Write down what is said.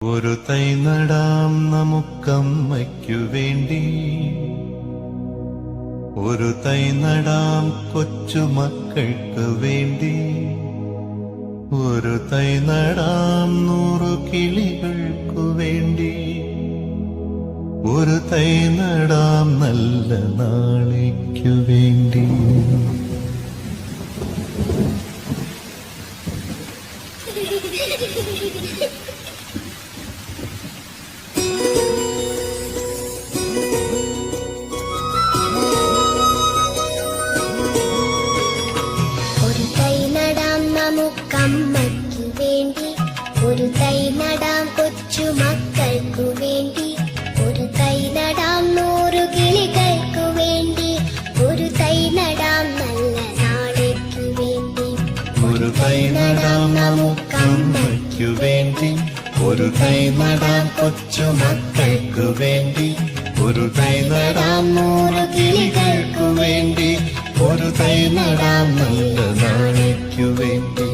ഒരു തൈ നടാം നമുക്കമ്മയ്ക്കു വേണ്ടി, ഒരു തൈ നടാം കൊച്ചുമക്കൾക്ക് വേണ്ടി, ഒരു തൈ നടാം 100 കിളികൾക്കു വേണ്ടി, ഒരു തൈ നടാം നല്ല നാളേക്കു വേണ്ടി. നമുക്കമ്മയ്ക്കു വേണ്ടി, ഒരു തൈ നടാം കൊച്ചുമക്കൾക്കു വേണ്ടി, ഒരു തൈ നടാം 100 കിളികൾക്കു വേണ്ടി, ഒരു തൈ നടാം നല്ല നാളേക്കു വേണ്ടി. ഒരു തൈ നടാം നമുക്കമ്മയ്ക്കു വേണ്ടി, ഒരു തൈ നടാം കൊച്ചുമക്കൾക്കു വേണ്ടി, ഒരു തൈ നടാം 100 കിളികൾക്കു വേണ്ടി, ഒരു തൈ നടാം നല്ല നാളേക്കു വേണ്ടി.